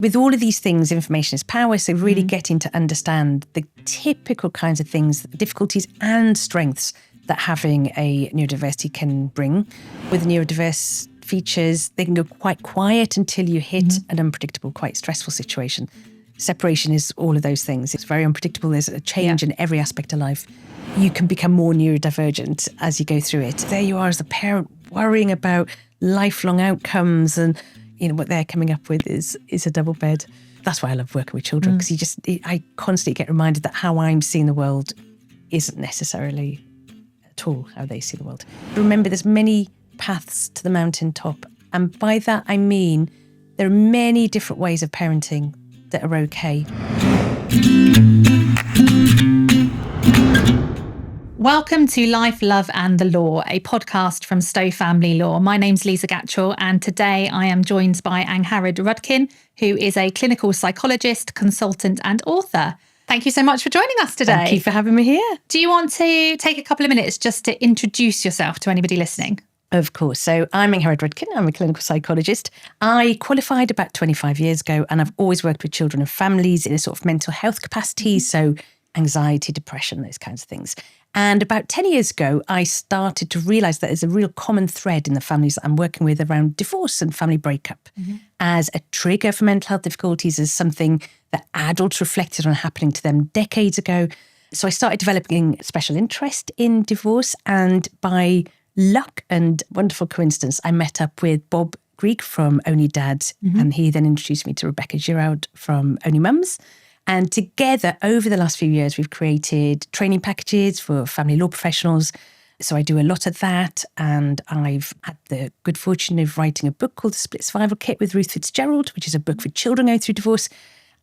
With all of these things, information is power. So really getting to understand the typical kinds of things, difficulties and strengths that having a neurodiversity can bring. With neurodiverse features, they can go quite quiet until you hit an unpredictable, quite stressful situation. Separation is all of those things. It's very unpredictable. There's a change in every aspect of life. You can become more neurodivergent as you go through it. There you are as a parent worrying about lifelong outcomes, and what they're coming up with is a double bed. That's why I love working with children, because I constantly get reminded that how I'm seeing the world isn't necessarily at all how they see the world. Remember, there's many paths to the mountaintop, and by that I mean there are many different ways of parenting that are okay. Welcome to Life, Love and the Law, a podcast from Stowe Family Law. My name's Liza Gatrell, and today I am joined by Angharad Rudkin, who is a clinical psychologist, consultant and author. Thank you so much for joining us today. Thank you for having me here. Do you want to take a couple of minutes just to introduce yourself to anybody listening? Of course. So I'm Angharad Rudkin. I'm a clinical psychologist. I qualified about 25 years ago, and I've always worked with children and families in a sort of mental health capacity. So anxiety, depression, those kinds of things. And about 10 years ago, I started to realise that there's a real common thread in the families that I'm working with around divorce and family breakup as a trigger for mental health difficulties, as something that adults reflected on happening to them decades ago. So I started developing special interest in divorce, and by luck and wonderful coincidence, I met up with Bob Greig from Only Dads, and he then introduced me to Rebecca Girard from Only Mums. And together, over the last few years, we've created training packages for family law professionals. So I do a lot of that. And I've had the good fortune of writing a book called The Split Survival Kit with Ruth Fitzgerald, which is a book for children going through divorce.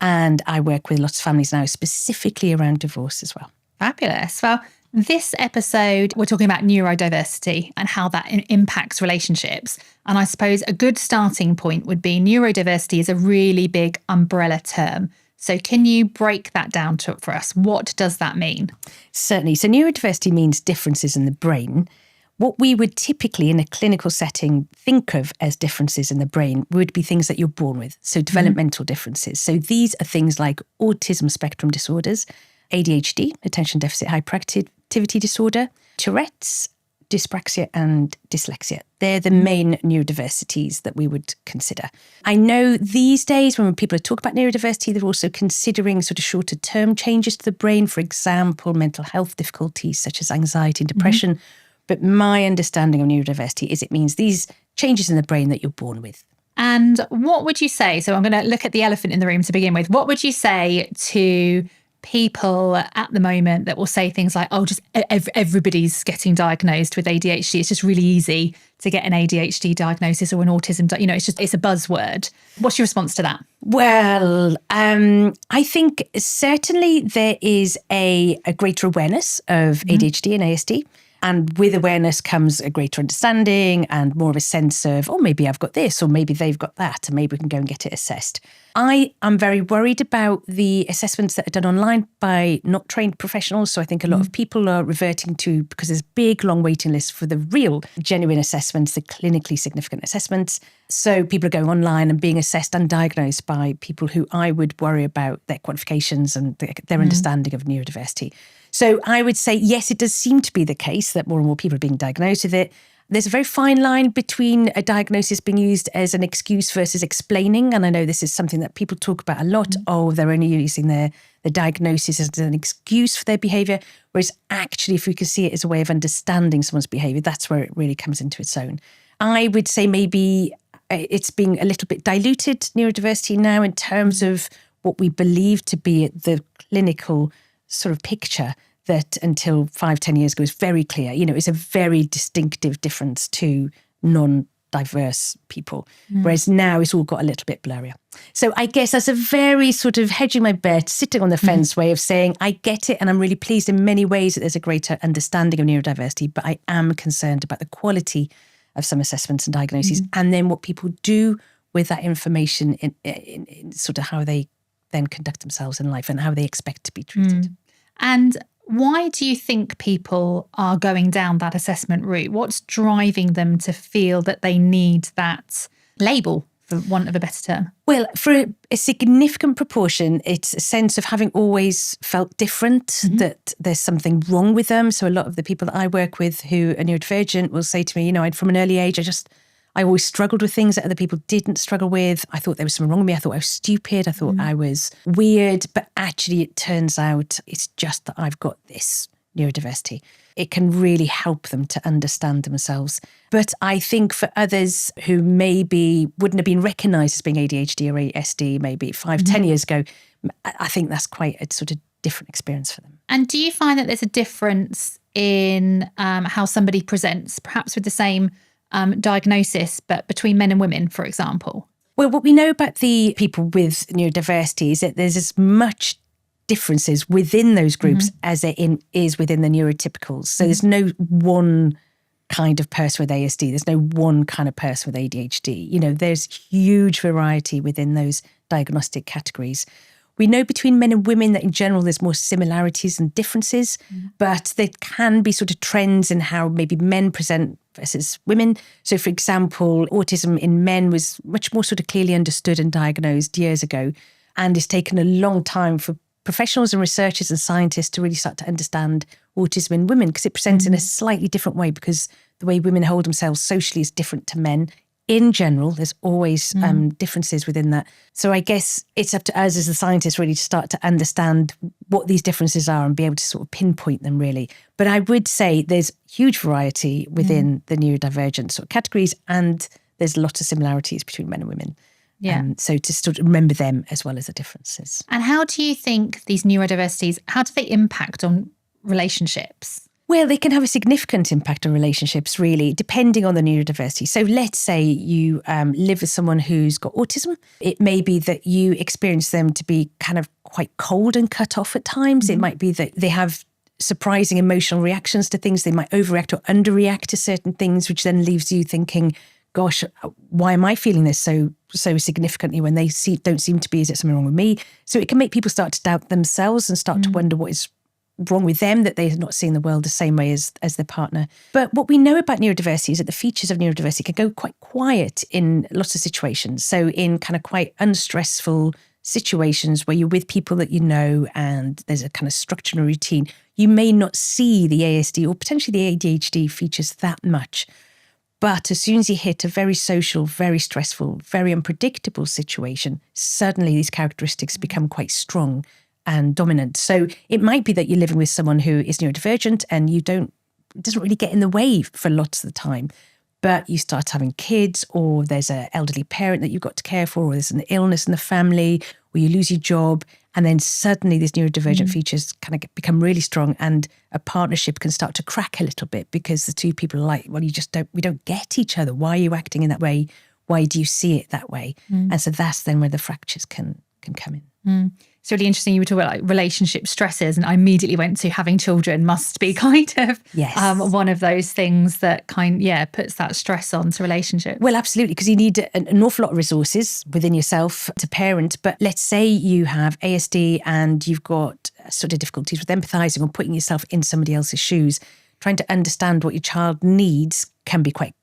And I work with lots of families now, specifically around divorce as well. Fabulous. Well, this episode, we're talking about neurodiversity and how that impacts relationships. And I suppose a good starting point would be neurodiversity is a really big umbrella term. So can you break that down for us? What does that mean? Certainly. So neurodiversity means differences in the brain. What we would typically in a clinical setting think of as differences in the brain would be things that you're born with. So developmental differences. So these are things like autism spectrum disorders, ADHD, attention deficit hyperactivity disorder, Tourette's, dyspraxia and dyslexia. They're the main neurodiversities that we would consider. I know these days when people talk about neurodiversity, they're also considering sort of shorter term changes to the brain, for example, mental health difficulties such as anxiety and depression. But my understanding of neurodiversity is it means these changes in the brain that you're born with. And what would you say, so I'm going to look at the elephant in the room to begin with, what would you say to people at the moment that will say things like, oh, just everybody's getting diagnosed with ADHD. It's just really easy to get an ADHD diagnosis or an autism, it's a buzzword. What's your response to that? Well, I think certainly there is a greater awareness of ADHD and ASD. And with awareness comes a greater understanding and more of a sense of, oh, maybe I've got this, or maybe they've got that, and maybe we can go and get it assessed. I am very worried about the assessments that are done online by not trained professionals. So I think a lot of people are reverting to, because there's big, long waiting lists for the real, genuine assessments, the clinically significant assessments. So people are going online and being assessed and diagnosed by people who I would worry about their qualifications and their understanding of neurodiversity. So I would say, yes, it does seem to be the case that more and more people are being diagnosed with it. There's a very fine line between a diagnosis being used as an excuse versus explaining. And I know this is something that people talk about a lot. Oh, they're only using the diagnosis as an excuse for their behaviour. Whereas actually, if we can see it as a way of understanding someone's behaviour, that's where it really comes into its own. I would say maybe it's being a little bit diluted, neurodiversity now, in terms of what we believe to be the clinical sort of picture that until 5-10 years ago was very clear. It's a very distinctive difference to non-diverse people, whereas now it's all got a little bit blurrier. So I guess that's a very sort of hedging my bet, sitting on the fence way of saying, I get it, and I'm really pleased in many ways that there's a greater understanding of neurodiversity, but I am concerned about the quality of some assessments and diagnoses, and then what people do with that information in sort of how they then conduct themselves in life and how they expect to be treated. And why do you think people are going down that assessment route? What's driving them to feel that they need that label? for want of a better term? Well, for a significant proportion, it's a sense of having always felt different, that there's something wrong with them. So a lot of the people that I work with who are neurodivergent will say to me, from an early age, I always struggled with things that other people didn't struggle with. I thought there was something wrong with me. I thought I was stupid. I thought I was weird. But actually, it turns out it's just that I've got this neurodiversity. It can really help them to understand themselves. But I think for others who maybe wouldn't have been recognised as being ADHD or ASD maybe 5-10 years ago, I think that's quite a sort of different experience for them. And do you find that there's a difference in how somebody presents, perhaps with the same diagnosis, but between men and women, for example? Well, what we know about the people with neurodiversity is that there's as much differences within those groups as there is within the neurotypicals. So there's no one kind of person with ASD. There's no one kind of person with ADHD. There's huge variety within those diagnostic categories. We know between men and women that in general there's more similarities than differences, but there can be sort of trends in how maybe men present versus women. So for example, autism in men was much more sort of clearly understood and diagnosed years ago, and it's taken a long time for professionals and researchers and scientists to really start to understand autism in women, because it presents in a slightly different way, because the way women hold themselves socially is different to men. In general, there's always differences within that. So I guess it's up to us as the scientists really to start to understand what these differences are and be able to sort of pinpoint them really. But I would say there's huge variety within the neurodivergent sort of categories, and there's lots of similarities between men and women. Yeah. So to sort of remember them as well as the differences. And how do you think these neurodiversities, how do they impact on relationships? Well, they can have a significant impact on relationships, really, depending on the neurodiversity. So let's say you live with someone who's got autism. It may be that you experience them to be kind of quite cold and cut off at times. It might be that they have surprising emotional reactions to things. They might overreact or underreact to certain things, which then leaves you thinking, gosh, why am I feeling this so significantly when they don't seem to be? Is it something wrong with me? So it can make people start to doubt themselves and start to wonder what is wrong with them, that they're not seeing the world the same way as their partner. But what we know about neurodiversity is that the features of neurodiversity can go quite quiet in lots of situations. So in kind of quite unstressful situations where you're with people that you know and there's a kind of structure and a routine, you may not see the ASD or potentially the ADHD features that much. But as soon as you hit a very social, very stressful, very unpredictable situation, suddenly these characteristics become quite strong and dominant. So it might be that you're living with someone who is neurodivergent and it doesn't really get in the way for lots of the time. But you start having kids, or there's an elderly parent that you've got to care for, or there's an illness in the family, or you lose your job, and then suddenly these neurodivergent features kind of become really strong, and a partnership can start to crack a little bit because the two people are like, well, we don't get each other. Why are you acting in that way? Why do you see it that way? And so that's then where the fractures can come in. It's really interesting. You were talking about like relationship stresses, and I immediately went to having children must be kind of one of those things that puts that stress onto relationships. Well, absolutely, because you need an awful lot of resources within yourself to parent. But let's say you have ASD and you've got sort of difficulties with empathizing or putting yourself in somebody else's shoes. Trying to understand what your child needs can be quite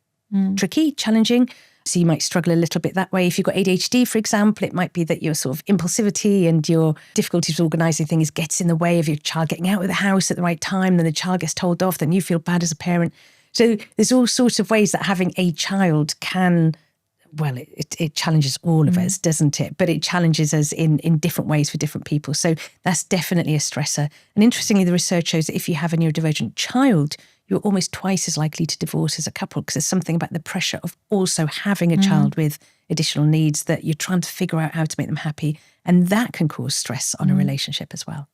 tricky, challenging. So you might struggle a little bit that way. If you've got ADHD, for example, it might be that your sort of impulsivity and your difficulties with organising things gets in the way of your child getting out of the house at the right time. Then the child gets told off, then you feel bad as a parent. So there's all sorts of ways that having a child can, well, it challenges all of us, doesn't it? But it challenges us in different ways for different people. So that's definitely a stressor. And interestingly, the research shows that if you have a neurodivergent child, you're almost twice as likely to divorce as a couple, because there's something about the pressure of also having a child with additional needs that you're trying to figure out how to make them happy. And that can cause stress on a relationship as well.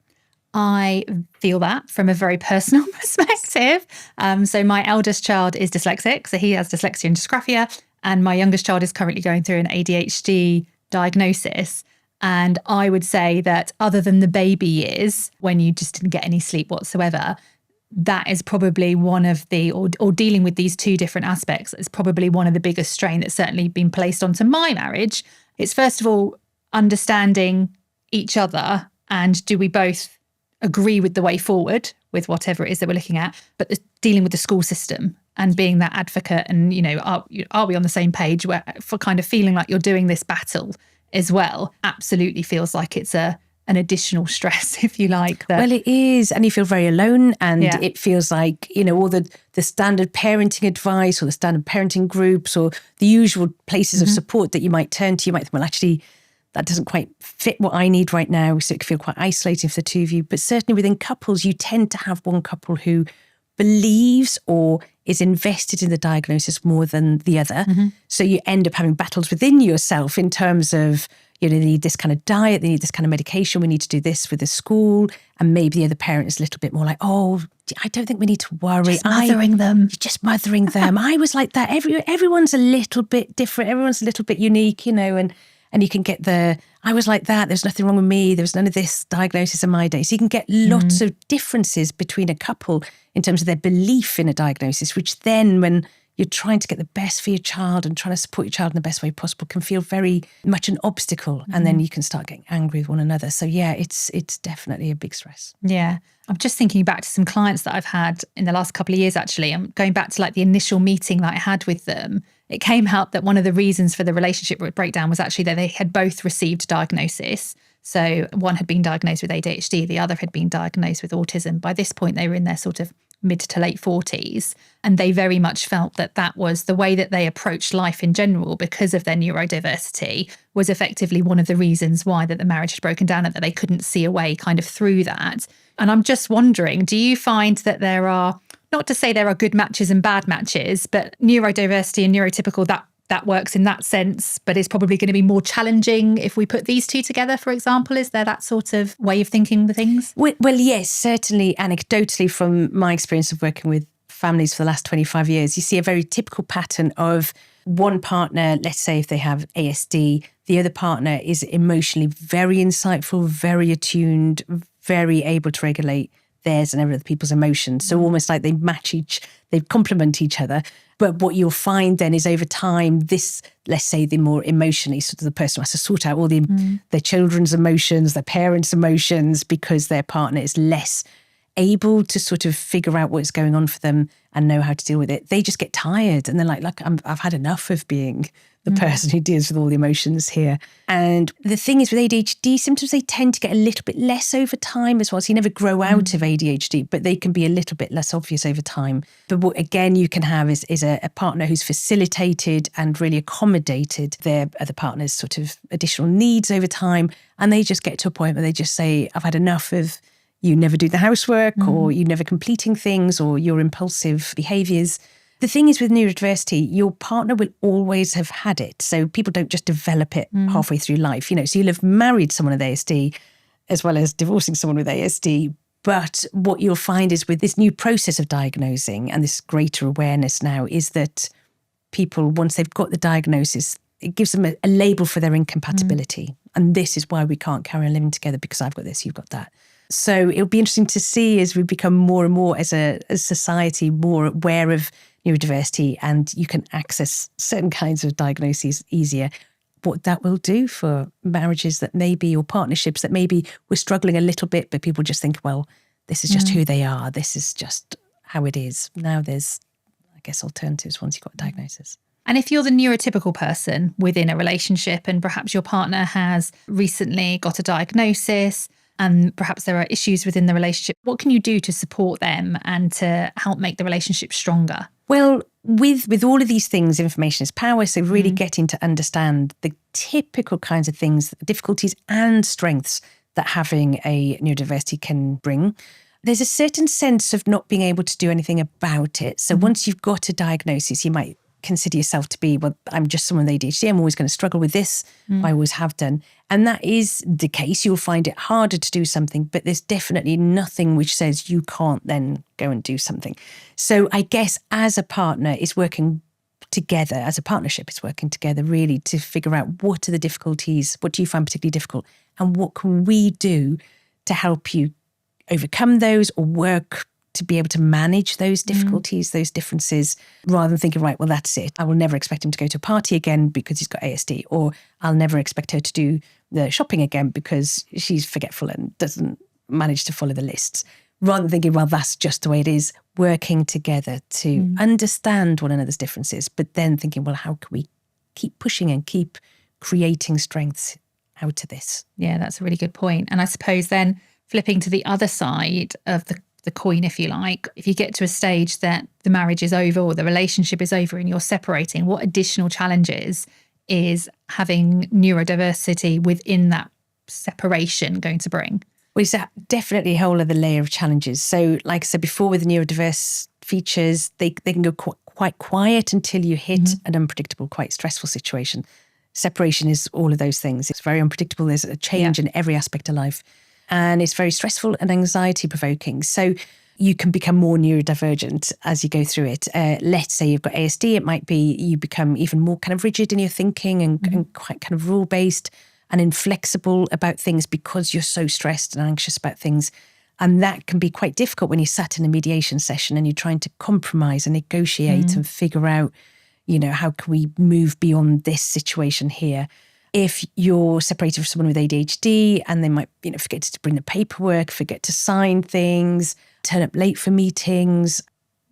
I feel that from a very personal perspective. So my eldest child is dyslexic, so he has dyslexia and dysgraphia, and my youngest child is currently going through an ADHD diagnosis. And I would say that other than the baby years, when you just didn't get any sleep whatsoever, that is probably one of the, or dealing with these two different aspects is probably one of the biggest strain that's certainly been placed onto my marriage. It's first of all, understanding each other, and do we both agree with the way forward with whatever it is that we're looking at, but dealing with the school system and being that advocate and, are we on the same page for kind of feeling like you're doing this battle as well, absolutely feels like it's an additional stress, if you like. Well, it is. And you feel very alone. And it feels like, all the standard parenting advice or the standard parenting groups or the usual places of support that you might turn to, you might think, well, actually, that doesn't quite fit what I need right now. So it can feel quite isolating for the two of you. But certainly within couples, you tend to have one couple who believes or is invested in the diagnosis more than the other. So you end up having battles within yourself in terms of, they need this kind of diet, they need this kind of medication, we need to do this with the school. And maybe the other parent is a little bit more like, oh, I don't think we need to worry. Just mothering them. You're just mothering them. I was like that. Everyone's a little bit different. Everyone's a little bit unique, and you can get I was like that. There's nothing wrong with me. There was none of this diagnosis in my day. So you can get lots of differences between a couple in terms of their belief in a diagnosis, which then when you're trying to get the best for your child and trying to support your child in the best way possible can feel very much an obstacle. And then you can start getting angry with one another. So yeah, it's definitely a big stress. Yeah. I'm just thinking back to some clients that I've had in the last couple of years, actually. I'm going back to like the initial meeting that I had with them. It came out that one of the reasons for the relationship breakdown was actually that they had both received diagnosis. So one had been diagnosed with ADHD, the other had been diagnosed with autism. By this point, they were in their sort of mid to late 40s. And they very much felt that that was the way that they approached life in general because of their neurodiversity was effectively one of the reasons why that the marriage had broken down and that they couldn't see a way kind of through that. And I'm just wondering, do you find that there are, not to say there are good matches and bad matches, but neurodiversity and neurotypical, that works in that sense, but is probably going to be more challenging if we put these two together, for example? Is there that sort of way of thinking the things? Well, yes, certainly anecdotally from my experience of working with families for the last 25 years, you see a very typical pattern of one partner, let's say if they have ASD, the other partner is emotionally very insightful, very attuned, very able to regulate theirs and other people's emotions. So almost like they complement each other. But what you'll find then is over time, this, let's say the more emotionally sort of the person who has to sort out all their children's emotions, their parents' emotions, because their partner is less able to sort of figure out what's going on for them and know how to deal with it. They just get tired and they're like, look, I've had enough of being the person who deals with all the emotions here. And the thing is with ADHD symptoms, they tend to get a little bit less over time as well. So you never grow out of ADHD, but they can be a little bit less obvious over time. But what, again, you can have is a partner who's facilitated and really accommodated their other partner's sort of additional needs over time. And they just get to a point where they just say, I've had enough of you never do the housework or you never completing things or your impulsive behaviours. The thing is with neurodiversity, your partner will always have had it. So people don't just develop it halfway through life. So you'll have married someone with ASD as well as divorcing someone with ASD. But what you'll find is with this new process of diagnosing and this greater awareness now is that people, once they've got the diagnosis, it gives them a label for their incompatibility. And this is why we can't carry on living together because I've got this, you've got that. So it'll be interesting to see as we become more and more as a society more aware of neurodiversity and you can access certain kinds of diagnoses easier, what that will do for marriages that maybe, or partnerships that maybe we're struggling a little bit, but people just think, well, this is just who they are. This is just how it is. Now there's, I guess, alternatives once you've got a diagnosis. And if you're the neurotypical person within a relationship and perhaps your partner has recently got a diagnosis and perhaps there are issues within the relationship, what can you do to support them and to help make the relationship stronger? Well, with all of these things, information is power. So really getting to understand the typical kinds of things, difficulties and strengths that having a neurodiversity can bring. There's a certain sense of not being able to do anything about it. So once you've got a diagnosis, you might consider yourself to be, well, I'm just someone with ADHD. I'm always going to struggle with this. I always have done. And that is the case. You'll find it harder to do something, but there's definitely nothing which says you can't then go and do something. So I guess as a partner, it's working together, as a partnership, it's working together really to figure out what are the difficulties, what do you find particularly difficult, and what can we do to help you overcome those or work to be able to manage those difficulties, those differences, rather than thinking, right, well, that's it. I will never expect him to go to a party again because he's got ASD, or I'll never expect her to do the shopping again because she's forgetful and doesn't manage to follow the lists. rather than thinking, well, that's just the way it is, working together to understand one another's differences, but then thinking, well, how can we keep pushing and keep creating strengths out of this? Yeah, that's a really good point. And I suppose then flipping to the other side of the coin, if you like, if you get to a stage that the marriage is over or the relationship is over and you're separating, what additional challenges is having neurodiversity within that separation going to bring? Well, it's definitely a whole other layer of challenges. So like I said before, with the neurodiverse features, they can go quite quiet until you hit an unpredictable, quite stressful situation. Separation is all of those things. It's very unpredictable. There's a change in every aspect of life. And it's very stressful and anxiety provoking. So you can become more neurodivergent as you go through it. Let's say you've got ASD, it might be you become even more kind of rigid in your thinking and quite kind of rule-based and inflexible about things because you're so stressed and anxious about things. And that can be quite difficult when you're sat in a mediation session and you're trying to compromise and negotiate and figure out, how can we move beyond this situation here? If you're separated from someone with ADHD and they might, forget to bring the paperwork, forget to sign things, turn up late for meetings,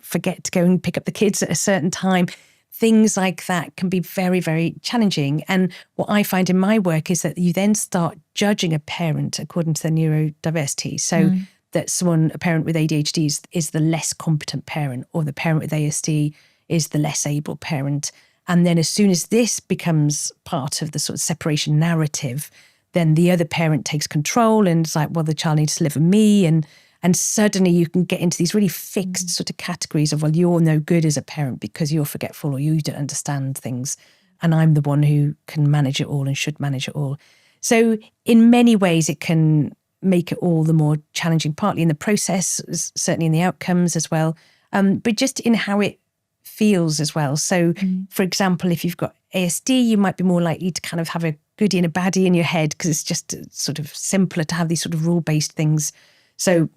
forget to go and pick up the kids at a certain time, things like that can be very, very challenging. And what I find in my work is that you then start judging a parent according to their neurodiversity. So that a parent with ADHD is the less competent parent, or the parent with ASD is the less able parent. And then as soon as this becomes part of the sort of separation narrative, then the other parent takes control and it's like, well, the child needs to live with me. And suddenly you can get into these really fixed sort of categories of, well, you're no good as a parent because you're forgetful or you don't understand things. And I'm the one who can manage it all and should manage it all. So in many ways, it can make it all the more challenging, partly in the process, certainly in the outcomes as well, but just in how it feels as well. So, for example, if you've got ASD, you might be more likely to kind of have a goodie and a baddie in your head because it's just sort of simpler to have these sort of rule-based things. So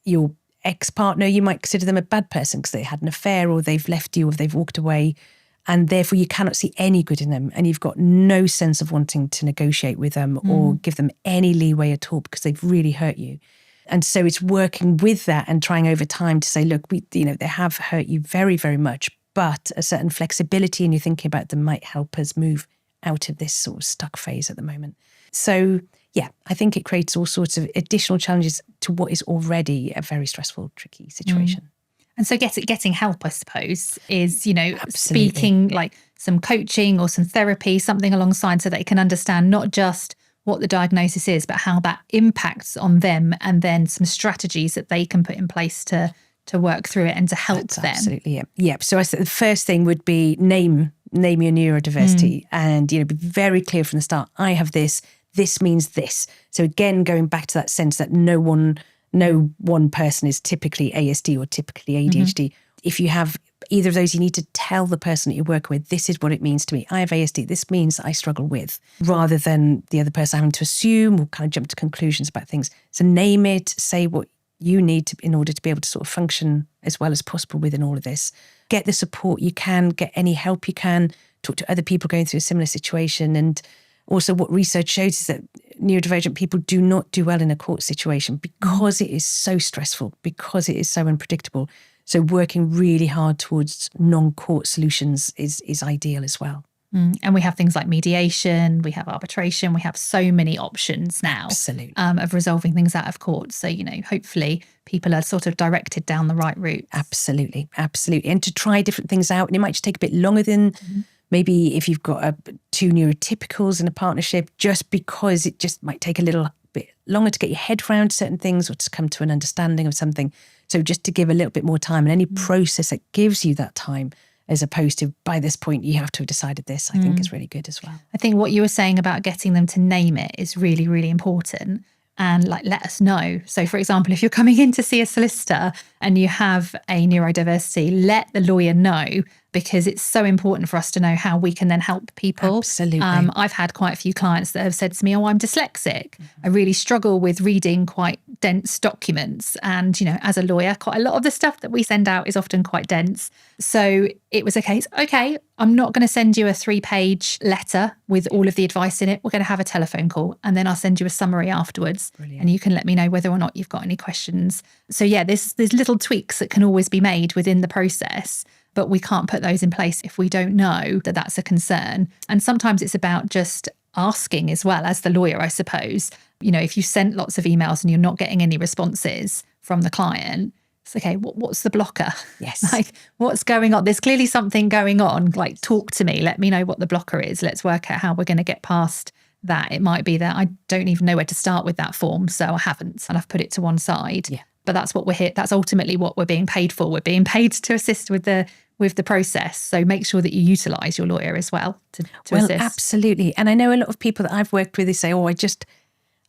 your ex-partner, you might consider them a bad person because they had an affair or they've left you or they've walked away, and therefore you cannot see any good in them and you've got no sense of wanting to negotiate with them or give them any leeway at all because they've really hurt you. And so it's working with that and trying over time to say, look, they have hurt you very, very much, but a certain flexibility in your thinking about them might help us move out of this sort of stuck phase at the moment. So, yeah, I think it creates all sorts of additional challenges to what is already a very stressful, tricky situation. And so getting help, I suppose, is, Absolutely. speaking like some coaching or some therapy, something alongside so they can understand not just what the diagnosis is, but how that impacts on them and then some strategies that they can put in place to work through it and to help them. Absolutely, yeah. Yeah. So I said the first thing would be name your neurodiversity and, be very clear from the start. I have this means this. So again, going back to that sense that no one person is typically ASD or typically ADHD. If you have either of those, you need to tell the person that you're working with, this is what it means to me. I have ASD. This means I struggle with, rather than the other person having to assume or kind of jump to conclusions about things. So name it, say what you need to in order to be able to sort of function as well as possible within all of this. Get the support you can, get any help you can, talk to other people going through a similar situation. And also what research shows is that neurodivergent people do not do well in a court situation because it is so stressful, because it is so unpredictable. So working really hard towards non-court solutions is ideal as well. And we have things like mediation, we have arbitration, we have so many options now. Absolutely. Of resolving things out of court. So, hopefully people are sort of directed down the right route. Absolutely. Absolutely. And to try different things out. And it might just take a bit longer than maybe if you've got two neurotypicals in a partnership, just because it just might take a little bit longer to get your head around certain things or to come to an understanding of something. So just to give a little bit more time, and any process that gives you that time, as opposed to by this point you have to have decided this, I think is really good as well. I think what you were saying about getting them to name it is really, really important. And let us know. So for example, if you're coming in to see a solicitor and you have a neurodiversity, let the lawyer know, because it's so important for us to know how we can then help people. Absolutely. I've had quite a few clients that have said to me, I'm dyslexic. I really struggle with reading quite dense documents. And, as a lawyer, quite a lot of the stuff that we send out is often quite dense. So it was a case, okay, I'm not going to send you a 3-page letter with all of the advice in it. We're going to have a telephone call, and then I'll send you a summary afterwards. Brilliant. And you can let me know whether or not you've got any questions. So yeah, there's little tweaks that can always be made within the process, but we can't put those in place if we don't know that that's a concern. And sometimes it's about just asking as well as the lawyer, I suppose. If you sent lots of emails and you're not getting any responses from the client, it's okay, what's the blocker? Yes. Like, what's going on? There's clearly something going on. Like, talk to me. Let me know what the blocker is. Let's work out how we're going to get past that. It might be that I don't even know where to start with that form, so I haven't, and I've put it to one side. Yeah. But that's what we're here. That's ultimately what we're being paid for. We're being paid to assist with the process. So make sure that you utilise your lawyer as well to assist. Well, absolutely. And I know a lot of people that I've worked with, they say,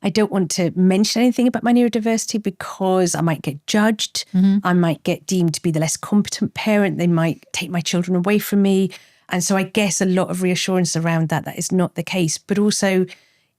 I don't want to mention anything about my neurodiversity because I might get judged. I might get deemed to be the less competent parent. They might take my children away from me. And so I guess a lot of reassurance around that is not the case. But also,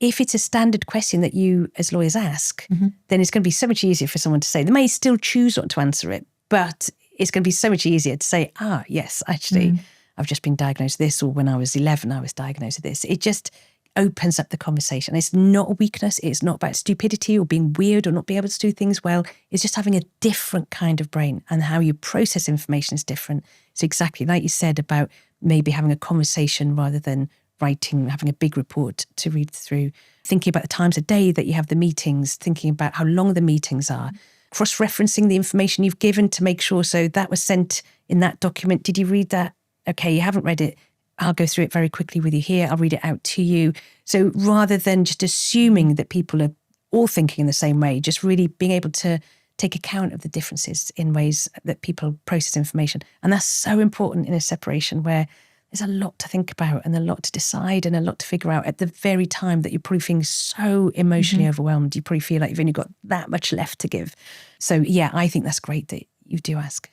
if it's a standard question that you as lawyers ask, then it's going to be so much easier for someone to say. They may still choose not to answer it, but it's going to be so much easier to say, yes, actually, I've just been diagnosed with this, or when I was 11, I was diagnosed with this. It just opens up the conversation. It's not a weakness. It's not about stupidity or being weird or not being able to do things well. It's just having a different kind of brain, and how you process information is different. It's exactly like you said about maybe having a conversation rather than having a big report to read through, thinking about the times of day that you have the meetings, thinking about how long the meetings are, cross-referencing the information you've given to make sure, so that was sent in that document. Did you read that? Okay, you haven't read it. I'll go through it very quickly with you here. I'll read it out to you. So rather than just assuming that people are all thinking in the same way, just really being able to take account of the differences in ways that people process information. And that's so important in a separation where there's a lot to think about and a lot to decide and a lot to figure out at the very time that you're probably feeling so emotionally overwhelmed. You probably feel like you've only got that much left to give. So yeah, I think that's great that you do ask.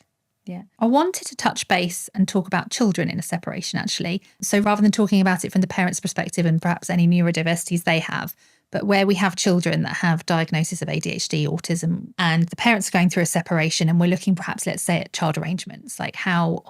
Yeah. I wanted to touch base and talk about children in a separation, actually. So rather than talking about it from the parent's perspective and perhaps any neurodiversities they have, but where we have children that have diagnosis of ADHD, autism, and the parents are going through a separation, and we're looking perhaps, let's say, at child arrangements, like how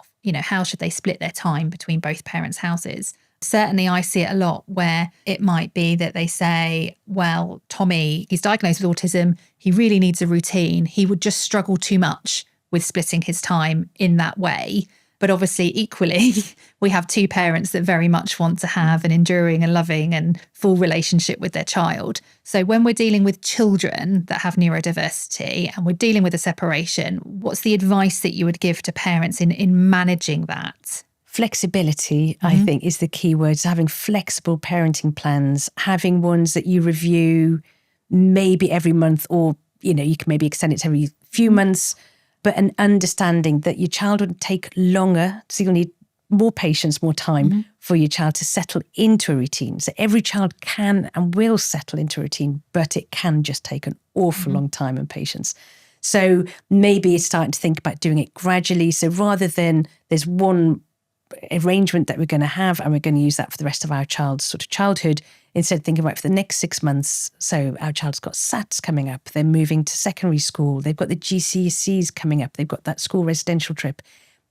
should they split their time between both parents' houses? Certainly I see it a lot where it might be that they say, well, Tommy, he's diagnosed with autism. He really needs a routine. He would just struggle too much with splitting his time in that way. But obviously, equally, we have two parents that very much want to have an enduring and loving and full relationship with their child. So when we're dealing with children that have neurodiversity and we're dealing with a separation, what's the advice that you would give to parents in managing that? Flexibility, I think, is the key word. So having flexible parenting plans, having ones that you review maybe every month, or, you can maybe extend it to every few months, but an understanding that your child would take longer, so you'll need more patience, more time for your child to settle into a routine. So every child can and will settle into a routine, but it can just take an awful long time and patience. So maybe it's starting to think about doing it gradually. So rather than there's one arrangement that we're going to have and we're going to use that for the rest of our child's sort of childhood, instead thinking about for the next 6 months. So our child's got SATs coming up, they're moving to secondary school, they've got the GCSEs coming up, they've got that school residential trip.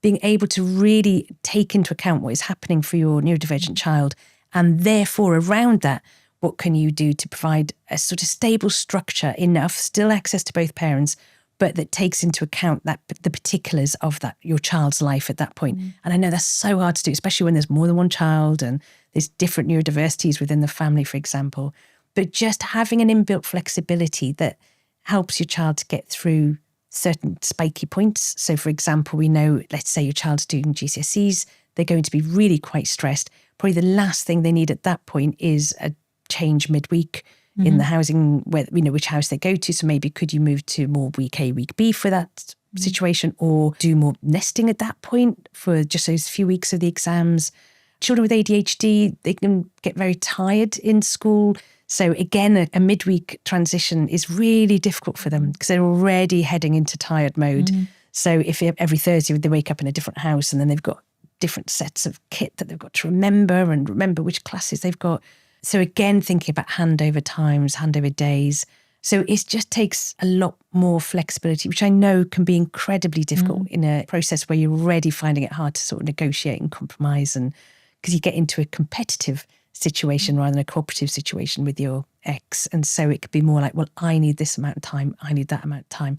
Being able to really take into account what is happening for your neurodivergent child, and therefore around that, what can you do to provide a sort of stable structure, enough, still access to both parents, but that takes into account that the particulars of that your child's life at that point. And I know that's so hard to do, especially when there's more than one child and there's different neurodiversities within the family, for example. But just having an inbuilt flexibility that helps your child to get through certain spiky points. So, for example, we know, let's say your child's doing GCSEs, they're going to be really quite stressed. Probably the last thing they need at that point is a change midweek in the housing, where which house they go to. So maybe could you move to more week A, week B for that situation, or do more nesting at that point for just those few weeks of the exams. Children with ADHD, they can get very tired in school. So again, a midweek transition is really difficult for them because they're already heading into tired mode. So if every Thursday they wake up in a different house, and then they've got different sets of kit that they've got to remember which classes they've got. So again, thinking about handover times, handover days, So it just takes a lot more flexibility, which I know can be incredibly difficult in a process where you're already finding it hard to sort of negotiate and compromise, and because you get into a competitive situation rather than a cooperative situation with your ex. And so it could be more like, well, I need this amount of time, I need that amount of time.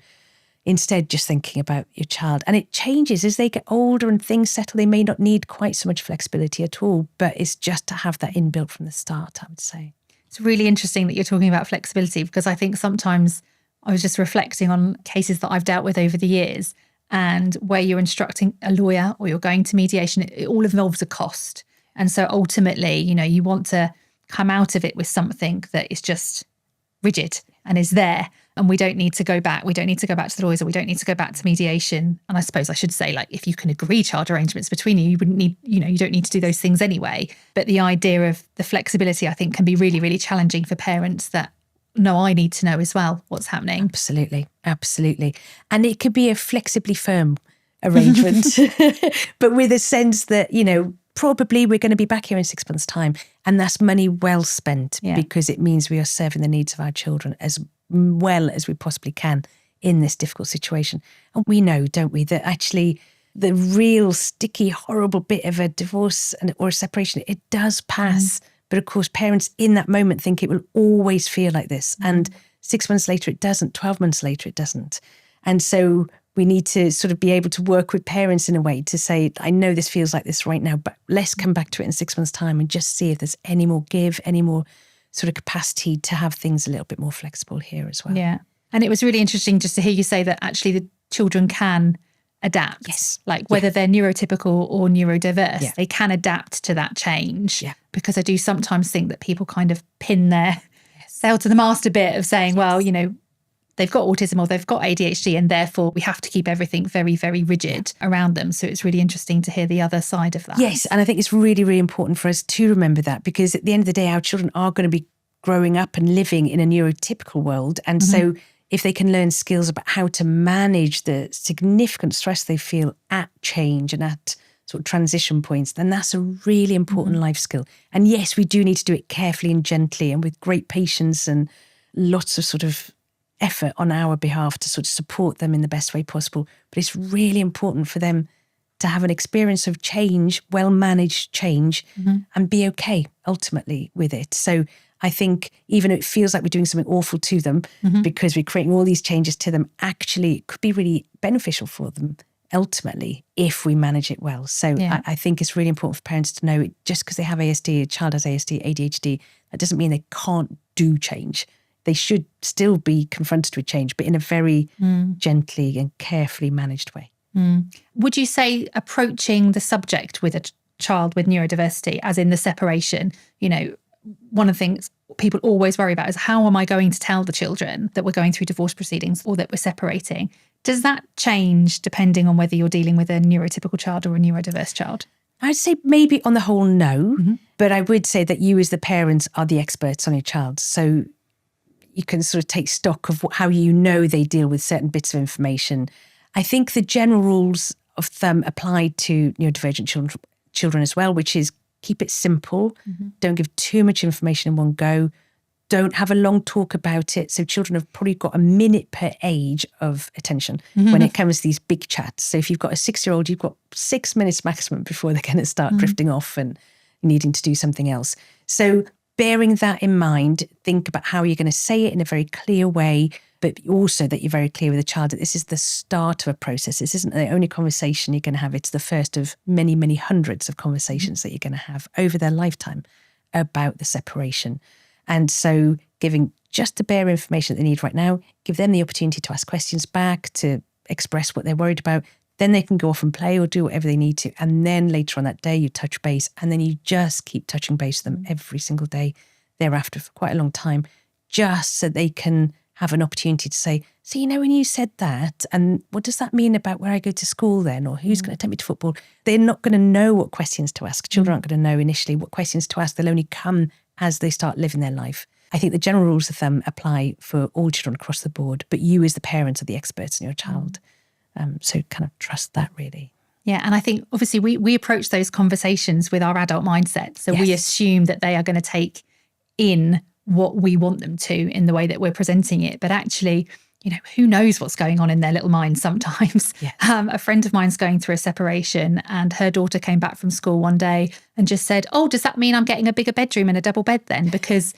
Instead, just thinking about your child. And it changes as they get older and things settle. They may not need quite so much flexibility at all, but it's just to have that inbuilt from the start, I would say. It's really interesting that you're talking about flexibility, because I think sometimes I was just reflecting on cases that I've dealt with over the years, and where you're instructing a lawyer or you're going to mediation, it all involves a cost. And so ultimately, you want to come out of it with something that is just rigid and is there. And we don't need to go back. We don't need to go back to the lawyers, or we don't need to go back to mediation. And I suppose I should say, like, if you can agree child arrangements between you, you wouldn't need, you don't need to do those things anyway. But the idea of the flexibility, I think, can be really, really challenging for parents that, no, I need to know as well what's happening. Absolutely. Absolutely. And it could be a flexibly firm arrangement, but with a sense that, probably we're going to be back here in 6 months' time. And that's money well spent, because it means we are serving the needs of our children as well as we possibly can in this difficult situation. And we know, don't we, that actually the real sticky, horrible bit of a divorce or a separation, it does pass. But of course, parents in that moment think it will always feel like this. And 6 months later, it doesn't. 12 months later, it doesn't. And so we need to sort of be able to work with parents in a way to say, I know this feels like this right now, but let's come back to it in 6 months' time and just see if there's any more give, any more sort of capacity to have things a little bit more flexible here as well. Yeah. And it was really interesting just to hear you say that actually the children can adapt. Yes. Like whether they're neurotypical or neurodiverse, they can adapt to that change. Yeah. Because I do sometimes think that people kind of pin their sail to the mast a bit of saying, well, they've got autism or they've got ADHD, and therefore we have to keep everything very, very rigid around them. So it's really interesting to hear the other side of that. Yes, and I think it's really, really important for us to remember that, because at the end of the day, our children are going to be growing up and living in a neurotypical world. And so if they can learn skills about how to manage the significant stress they feel at change and at sort of transition points, then that's a really important life skill. And yes, we do need to do it carefully and gently and with great patience and lots of sort of effort on our behalf to sort of support them in the best way possible. But it's really important for them to have an experience of change, well-managed change, and be okay ultimately with it. So I think even if it feels like we're doing something awful to them because we're creating all these changes to them, actually it could be really beneficial for them ultimately if we manage it well. So I think it's really important for parents to know, just because they have ASD, a child has ASD, ADHD, that doesn't mean they can't do change. They should still be confronted with change, but in a very gently and carefully managed way. Would you say approaching the subject with a child with neurodiversity, as in the separation, one of the things people always worry about is, how am I going to tell the children that we're going through divorce proceedings or that we're separating? Does that change depending on whether you're dealing with a neurotypical child or a neurodiverse child? I'd say maybe on the whole, no. But I would say that you as the parents are the experts on your child. So you can sort of take stock of how they deal with certain bits of information. I think the general rules of thumb apply to neurodivergent children as well, which is keep it simple. Don't give too much information in one go. Don't have a long talk about it. So children have probably got a minute per age of attention when it comes to these big chats. So if you've got a 6-year-old, you've got 6 minutes maximum before they're going to start drifting off and needing to do something else. So bearing that in mind, think about how you're going to say it in a very clear way, but also that you're very clear with the child that this is the start of a process. This isn't the only conversation you're going to have. It's the first of many, many hundreds of conversations that you're going to have over their lifetime about the separation. And so giving just the bare information that they need right now, give them the opportunity to ask questions back, to express what they're worried about. Then they can go off and play or do whatever they need to. And then later on that day, you touch base, and then you just keep touching base with them every single day thereafter for quite a long time, just so they can have an opportunity to say, so, when you said that, and what does that mean about where I go to school then, or who's going to take me to football? They're not going to know what questions to ask. Children aren't going to know initially what questions to ask. They'll only come as they start living their life. I think the general rules of thumb apply for all children across the board, but you as the parents are the experts in your child. So kind of trust that, really. Yeah, and I think obviously we approach those conversations with our adult mindset. So we assume that they are going to take in what we want them to in the way that we're presenting it. But actually, who knows what's going on in their little minds sometimes. Yeah. A friend of mine's going through a separation, and her daughter came back from school one day and just said, oh, does that mean I'm getting a bigger bedroom and a double bed then? Because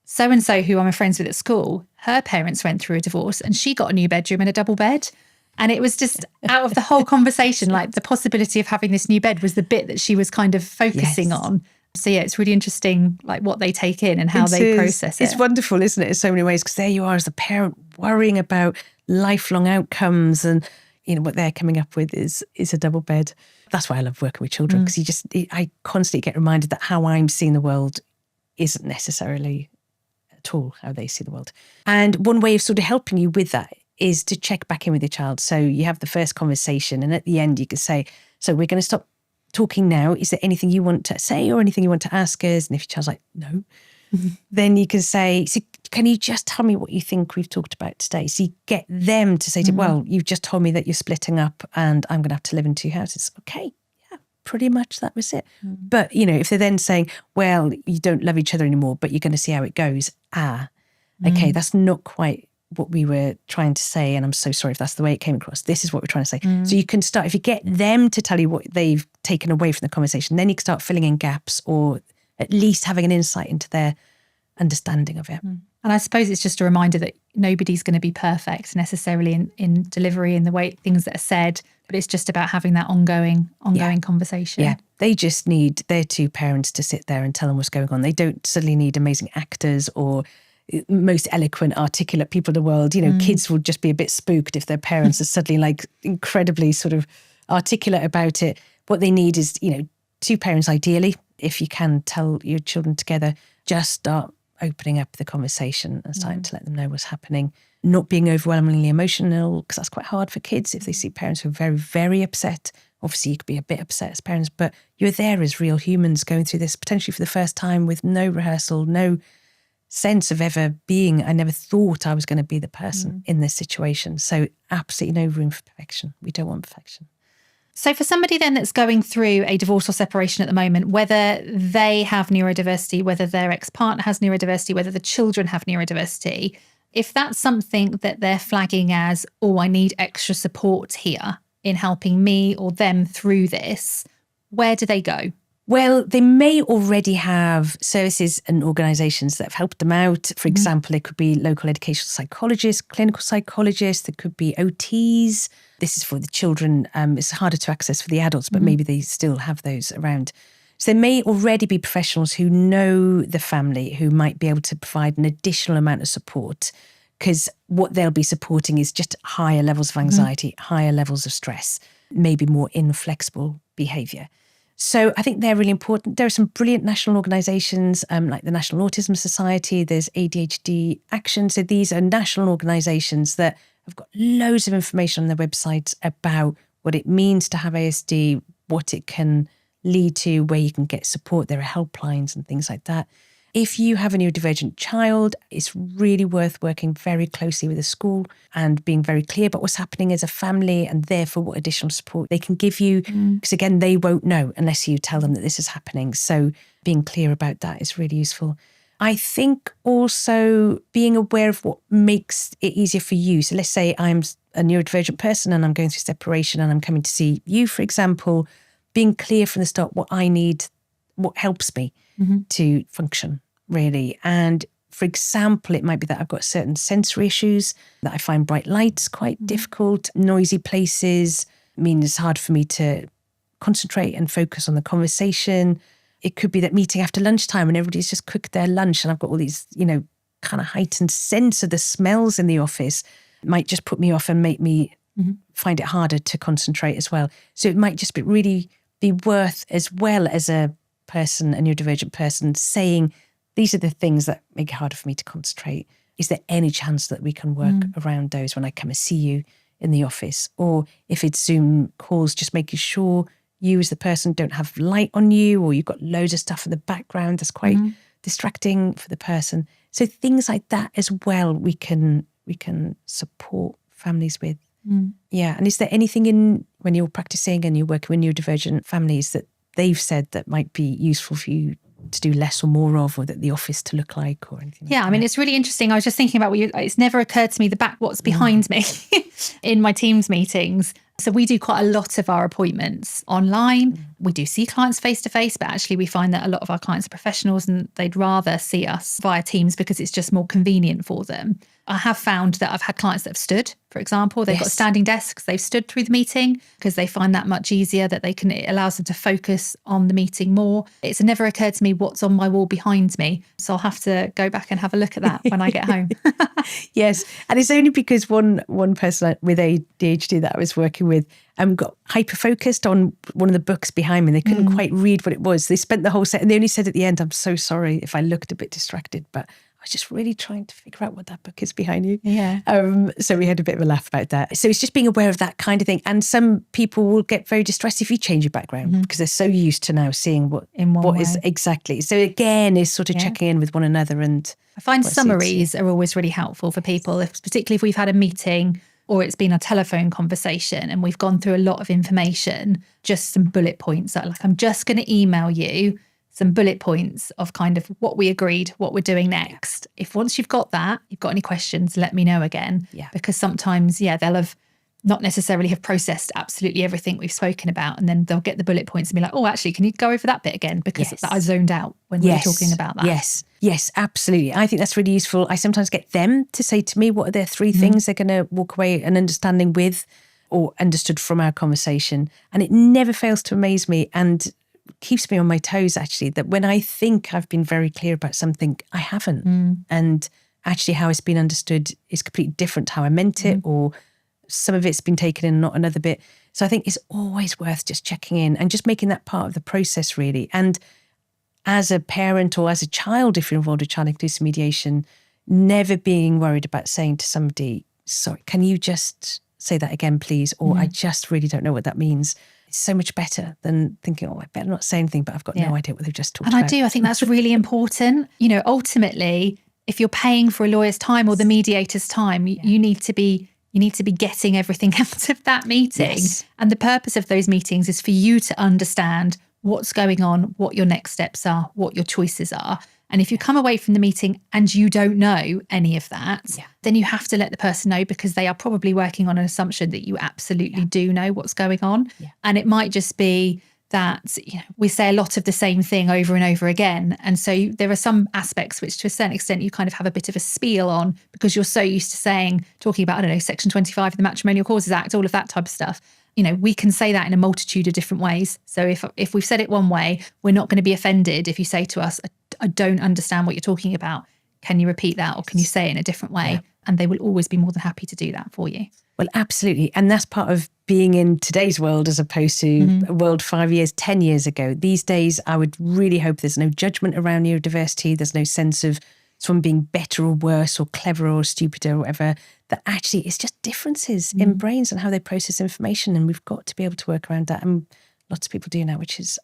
so-and-so who I'm friends with at school, her parents went through a divorce and she got a new bedroom and a double bed. And it was just out of the whole conversation, like the possibility of having this new bed was the bit that she was kind of focusing on. So yeah, it's really interesting, like what they take in and how they process it. It's wonderful, isn't it, in so many ways? Because there you are as a parent worrying about lifelong outcomes, and what they're coming up with is a double bed. That's why I love working with children, because I constantly get reminded that how I'm seeing the world isn't necessarily at all how they see the world. And one way of sort of helping you with that is to check back in with your child. So you have the first conversation, and at the end you can say, so we're going to stop talking now. Is there anything you want to say or anything you want to ask us? And if your child's like, no, then you can say, so can you just tell me what you think we've talked about today? So you get them to say, well, you've just told me that you're splitting up and I'm going to have to live in 2 houses. Okay, yeah, pretty much that was it. But, if they're then saying, well, you don't love each other anymore, but you're going to see how it goes. Okay, that's not quite what we were trying to say, and I'm so sorry if that's the way it came across. This is what we're trying to say. So you can start, if you get them to tell you what they've taken away from the conversation, then you can start filling in gaps, or at least having an insight into their understanding of it. And I suppose it's just a reminder that nobody's going to be perfect necessarily in delivery, in the way things that are said, but it's just about having that ongoing conversation. Yeah, they just need their 2 parents to sit there and tell them what's going on. They don't suddenly need amazing actors or most eloquent, articulate people in the world. Kids will just be a bit spooked if their parents are suddenly like incredibly sort of articulate about it. What they need is, 2 parents ideally, if you can tell your children together, just start opening up the conversation and starting to let them know what's happening. Not being overwhelmingly emotional, because that's quite hard for kids if they see parents who are very, very upset. Obviously, you could be a bit upset as parents, but you're there as real humans going through this potentially for the first time with no rehearsal, no sense of ever being, I never thought I was going to be the person in this situation. So absolutely no room for perfection. We don't want perfection. So for somebody then that's going through a divorce or separation at the moment, whether they have neurodiversity, whether their ex-partner has neurodiversity, whether the children have neurodiversity, if that's something that they're flagging as, oh, I need extra support here in helping me or them through this, where do they go? Well, they may already have services and organisations that have helped them out. For example, it could be local educational psychologists, clinical psychologists, there could be OTs. This is for the children. It's harder to access for the adults, but maybe they still have those around. So there may already be professionals who know the family who might be able to provide an additional amount of support, because what they'll be supporting is just higher levels of anxiety, higher levels of stress, maybe more inflexible behaviour. So I think they're really important. There are some brilliant national organisations like the National Autism Society, there's ADHD Action. So these are national organisations that have got loads of information on their websites about what it means to have ASD, what it can lead to, where you can get support. There are helplines and things like that. If you have a neurodivergent child, it's really worth working very closely with the school and being very clear about what's happening as a family and therefore what additional support they can give you. Because again, they won't know unless you tell them that this is happening. So being clear about that is really useful. I think also being aware of what makes it easier for you. So let's say I'm a neurodivergent person and I'm going through separation and I'm coming to see you, for example, being clear from the start what I need, what helps me to function, really. And for example, it might be that I've got certain sensory issues, that I find bright lights quite difficult, noisy places mean it's hard for me to concentrate and focus on the conversation. It could be that meeting after lunchtime and everybody's just cooked their lunch and I've got all these, kind of heightened sense of the smells in the office. It might just put me off and make me find it harder to concentrate as well. So it might just really be worth, as well as a person, a neurodivergent person, saying, these are the things that make it harder for me to concentrate. Is there any chance that we can work around those when I come and see you in the office? Or if it's Zoom calls, just making sure you as the person don't have light on you, or you've got loads of stuff in the background that's quite distracting for the person. So things like that as well we can support families with. Yeah. And is there anything when you're practicing and you're working with neurodivergent families that they've said that might be useful for you to do less or more of, or that the office to look like, or anything Yeah, like I mean, that? it's really interesting. I was just thinking about it's never occurred to me what's behind me in my Teams meetings. So we do quite a lot of our appointments online. We do see clients face to face, but actually we find that a lot of our clients are professionals and they'd rather see us via Teams because it's just more convenient for them. I have found that I've had clients that have stood, for example. They've got standing desks. They've stood through the meeting because they find that much easier, that it allows them to focus on the meeting more. It's never occurred to me what's on my wall behind me. So I'll have to go back and have a look at that when I get home. Yes. And it's only because one person with ADHD that I was working with got hyper-focused on one of the books behind me. They couldn't quite read what it was. They spent the whole set, and they only said at the end, "I'm so sorry if I looked a bit distracted, but I was just really trying to figure out what that book is behind you." Yeah. So we had a bit of a laugh about that. So it's just being aware of that kind of thing. And some people will get very distressed if you change your background because they're so used to now seeing what is exactly. So again, is sort of checking in with one another. And I find summaries are always really helpful for people, particularly if we've had a meeting or it's been a telephone conversation and we've gone through a lot of information, just some bullet points. Like, I'm just going to email you some bullet points of kind of what we agreed, what we're doing next. If once you've got that, you've got any questions, let me know again. Yeah. Because sometimes, they'll have not necessarily have processed absolutely everything we've spoken about. And then they'll get the bullet points and be like, oh, actually, can you go over that bit again? Because I zoned out when we were talking about that. Yes, absolutely. I think that's really useful. I sometimes get them to say to me, what are their 3 things they're going to walk away and understanding with or understood from our conversation. And it never fails to amaze me and keeps me on my toes, actually, that when I think I've been very clear about something, I haven't. And actually how it's been understood is completely different to how I meant it, or some of it's been taken in, not another bit. So I think it's always worth just checking in and just making that part of the process, really. And as a parent or as a child, if you're involved with child inclusive mediation, never being worried about saying to somebody, sorry, can you just say that again, please? Or I just really don't know what that means. It's so much better than thinking, I better not say anything, but I've got no idea what they've just talked about. I think that's really important. Ultimately, if you're paying for a lawyer's time or the mediator's time, you need to be getting everything out of that meeting. Yes. And the purpose of those meetings is for you to understand what's going on, what your next steps are, what your choices are. And if you come away from the meeting and you don't know any of that, then you have to let the person know, because they are probably working on an assumption that you absolutely do know what's going on. Yeah. And it might just be that we say a lot of the same thing over and over again. And so there are some aspects which to a certain extent you kind of have a bit of a spiel on, because you're so used to talking about, Section 25 of the Matrimonial Causes Act, all of that type of stuff. We can say that in a multitude of different ways. So if we've said it one way, we're not going to be offended if you say to us, I don't understand what you're talking about. Can you repeat that? Or can you say it in a different way? Yeah. And they will always be more than happy to do that for you. Well, absolutely. And that's part of being in today's world as opposed to a world 5 years, 10 years ago. These days, I would really hope there's no judgment around neurodiversity. There's no sense of someone being better or worse or cleverer or stupider or whatever. That actually it's just differences in brains and how they process information. And we've got to be able to work around that. And lots of people do now, which is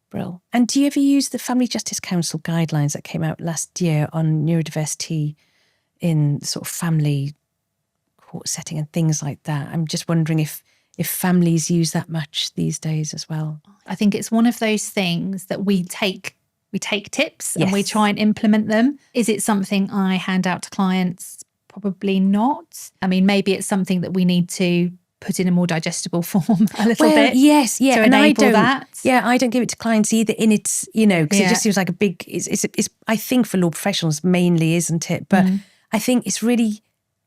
brilliant. And do you ever use the Family Justice Council guidelines that came out last year on neurodiversity in sort of family court setting and things like that? I'm just wondering if families use that much these days as well. I think it's one of those things that we take tips and we try and implement them. Is it something I hand out to clients? Probably not. I mean, maybe it's something that we need to put in a more digestible form a little bit. Yes, yeah. To and enable that. Yeah, I don't give it to clients either in its, because it just seems like a big, it's I think for law professionals mainly, isn't it? But I think it's really,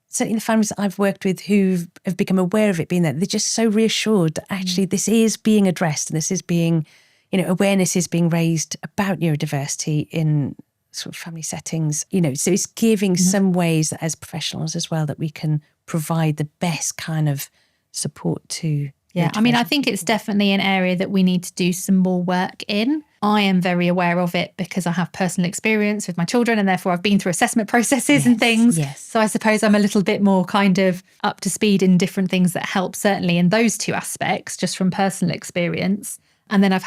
certainly the families that I've worked with who have become aware of it being there, they're just so reassured that actually this is being addressed and this is being, awareness is being raised about neurodiversity in sort of family settings, so it's giving some ways that as professionals as well that we can provide the best kind of support to. Yeah, I mean, I think it's definitely an area that we need to do some more work in. I am very aware of it because I have personal experience with my children and therefore I've been through assessment processes and things. Yes. So I suppose I'm a little bit more kind of up to speed in different things that help, certainly in those two aspects, just from personal experience. And then I've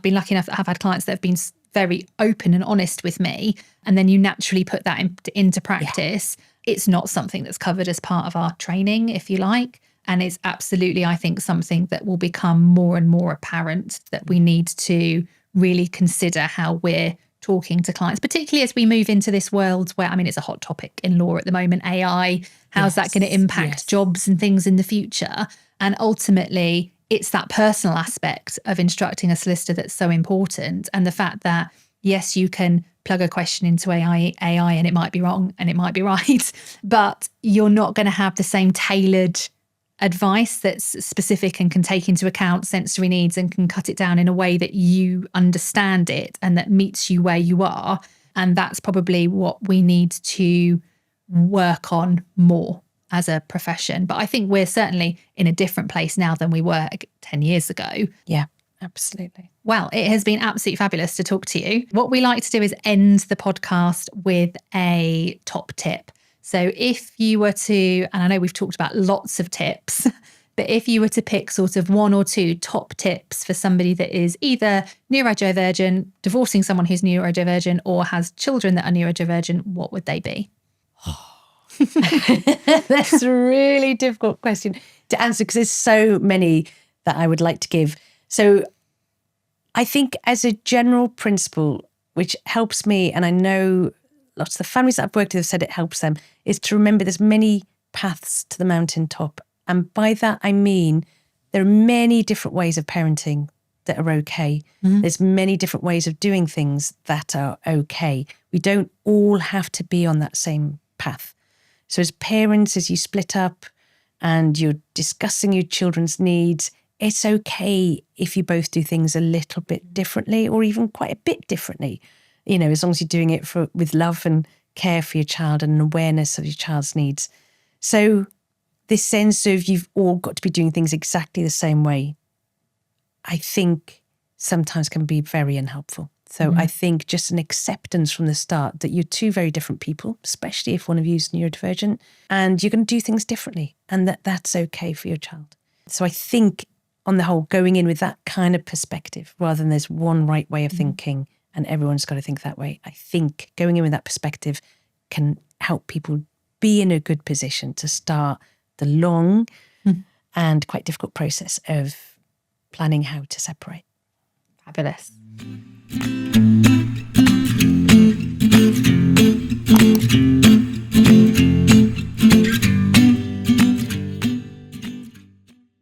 been lucky enough that I've had clients that have been very open and honest with me. And then you naturally put that into practice. Yeah. It's not something that's covered as part of our training, if you like. And it's absolutely, I think, something that will become more and more apparent that we need to really consider how we're talking to clients, particularly as we move into this world where, I mean, it's a hot topic in law at the moment, AI, how's that going to impact jobs and things in the future? And ultimately, it's that personal aspect of instructing a solicitor that's so important. And the fact that, yes, you can plug a question into AI and it might be wrong and it might be right, but you're not going to have the same tailored advice that's specific and can take into account sensory needs and can cut it down in a way that you understand it and that meets you where you are. And that's probably what we need to work on more as a profession. But I think we're certainly in a different place now than we were 10 years ago. Yeah, absolutely. Well, it has been absolutely fabulous to talk to you. What we like to do is end the podcast with a top tip. So if you were to, and I know we've talked about lots of tips, but if you were to pick sort of one or two top tips for somebody that is either neurodivergent, divorcing someone who's neurodivergent, or has children that are neurodivergent, what would they be? That's a really difficult question to answer because there's so many that I would like to give. So I think as a general principle, which helps me, and I know lots of the families that I've worked with have said it helps them, is to remember there's many paths to the mountaintop. And by that, I mean, there are many different ways of parenting that are okay. Mm-hmm. There's many different ways of doing things that are okay. We don't all have to be on that same path. So as parents, as you split up and you're discussing your children's needs, it's okay if you both do things a little bit differently or even quite a bit differently. You know, as long as you're doing it with love and care for your child and an awareness of your child's needs. So this sense of you've all got to be doing things exactly the same way, I think sometimes can be very unhelpful. So I think just an acceptance from the start that you're two very different people, especially if one of you is neurodivergent, and you're going to do things differently and that's okay for your child. So I think on the whole, going in with that kind of perspective, rather than there's one right way of thinking and everyone's got to think that way, I think going in with that perspective can help people be in a good position to start the long and quite difficult process of planning how to separate. Fabulous.